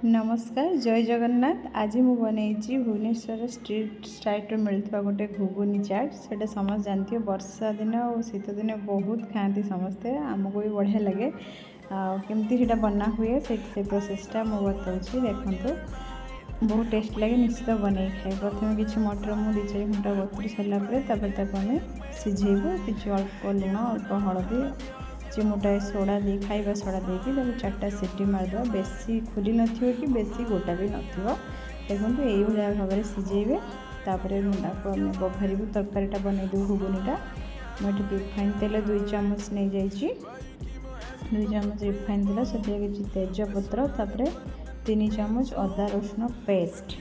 नमस्कार जय जगन्नाथ। आज मु बनई भुवनेश्वर स्ट्रीट स्टाइल मिलता गोटे घुगुनी चाट। से समस्त जानते हो वर्षा दिन और शीत दिन बहुत खाती समस्ते, आमको भी बढ़िया लगे। केमती बना हुए से प्रोसेसटा मुझे बताऊँ। देखो बहुत टेस्ट लगे, निश्चित बनई खाए। प्रथम किसी मटर मुझे 2-4 घंटा बतुरी सारापर आम सिझेबू। कि अल्प लुण अल्प हलदी चिमुटाए सोडा दे खाइबा सोडा देकी 4टा सीटी मारदेव। बेसी खुली नथिबो कि बेसी गोटा भी नथिबो। देखो यही भाव में सिझेबे। तापर बघारू तरकारीटा बनईदेव घुगुनीटा। मुझे रिफाइन तेल 2 चामच नहीं जाइए। 2 चामच रिफाइन तेल से किसी तेजपत्र, तापर 3 चामच अदा रसुण पेस्ट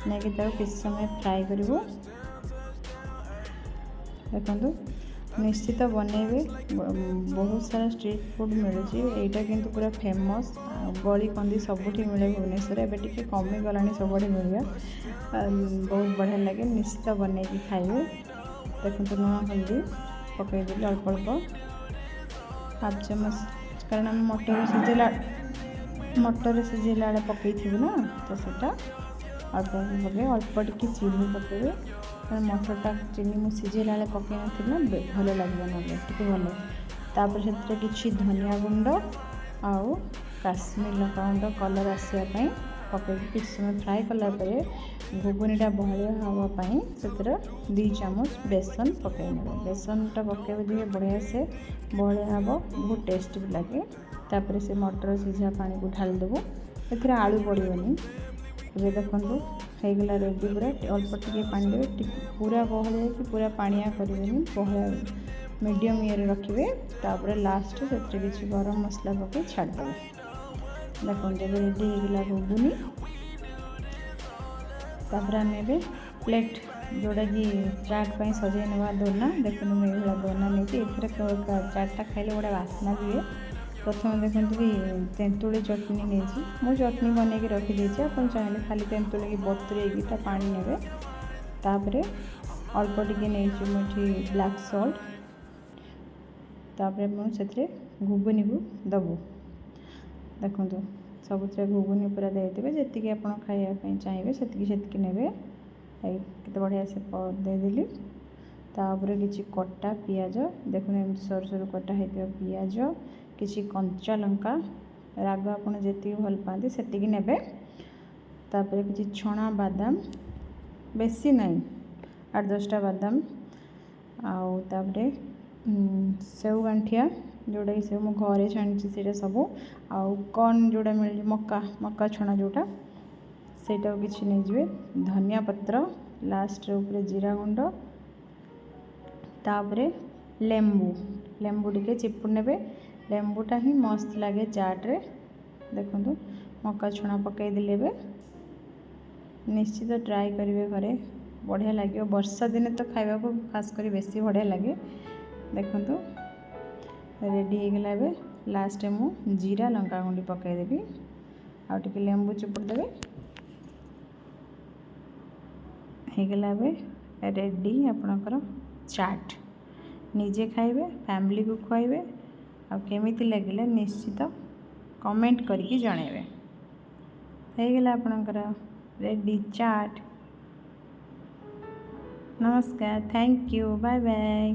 नहीं किसी समय फ्राए करूँ। देखो निश्चित बनइबे। बहुत सारा स्ट्रीट फूड मिलूँ, यहाँ किंतु पूरा फेमस। गली कंदी सबुठी मिले भुवनेश्वर। एवं टी कमी गला सबुठ मिलवा, बहुत बढ़िया लगे। निश्चित बनई खाइबे। देखो लुण हल्दी पकईदेवी अल्प अल्प हाफ चामच, कारण मटर सिझेला पकई थी ना, तो सीटा अल्प अल्प पकड़े। अल्प टी चीनी पकड़े, मटरटा चीनी मुझे सिझेला पकई ना भल लगे ना टे भल। तापर से किसी धनिया गुंड आउ काश्मीर लंका गुंड कलर आसापी पकई किसी समय फ्राए कलापर घुगुनीटा बहलिया हाँवाई से 2 चामच बेसन पकई ने। बेसनटा पकड़े दिए बढ़िया से बहलिया हाँ, बहुत टेस्ट भी लगे। तापर से मटर सिझा पानी को ढाल देवु। ए आलू पड़ोनी। ये देखो होगला रेडी पूरा। अल्प टिके पानी देवे, पूरा बहलिया कि पूरा पानिया करेंगे, बहलिया मीडियम ये रखिए। तापर लास्ट से किसी गरम मसला पकई छाड़देवे। देखो जब रेडी होगला घुगुनी, तापर आम प्लेट जोड़ा कि चाट पर सजाई ना दोना। देखो मुझे दोना नहीं चाटा खाइले गोटे बास्ना दिए। प्रथम देखते कि तेंतुली चटनी नहीं, मु चटनी बनई रखीदे। आप चाहिए खाली तेंतुली की बतुरे पानी ने। तापर अल्प टिके नहीं मुझे ब्लैक सल्ट। तापर मुझे घुगुनी को दबू। देखो सब घुगुनी पूरा देदेवे। जी आप खायापी चाहिए से ने। केते बढ़िया से देदेली। तापर किसी कटा पियाज, देखो एम सर सर कटा होता पियाज, किसी कंचा लंका राग आपड़ जी भल पाती से ने। तापर किसी छणा बादाम, बेसी नहीं 8-10टा बादाम। आउे सेव गांठिया जोड़ा कि सेव मु घरे छाणी सब। आउ कॉर्न जोड़ा मिल मक्का छणा जोटा सेटा किसी नहीं। धनिया पत्र लास्ट ऊपर जीरा गुंड। तापर लेंबू टिके चिपुड़ ने। लेंबूटा ही मस्त लगे चाट्रे। देखो मक्का छणा पकईदे। निश्चित ट्राए करेंगे घरे, बढ़िया लगे। वर्षा दिन तो खावा को खास कर बेसी बढ़िया लगे। देखो रेडी होगला। लास्ट मु जीरा लंका गुंडी पकईदेवी। आउ लेंबू चिपुड़ देवे। होगला रेडी आपणकर चाट। निजे खाइबे, फैमिली को खुआइबे। केमिति लगिला निश्चित कमेंट करके जणाइबे। होगला आपणकर रेडी चाट। नमस्कार, थैंक यू, बाय बाय।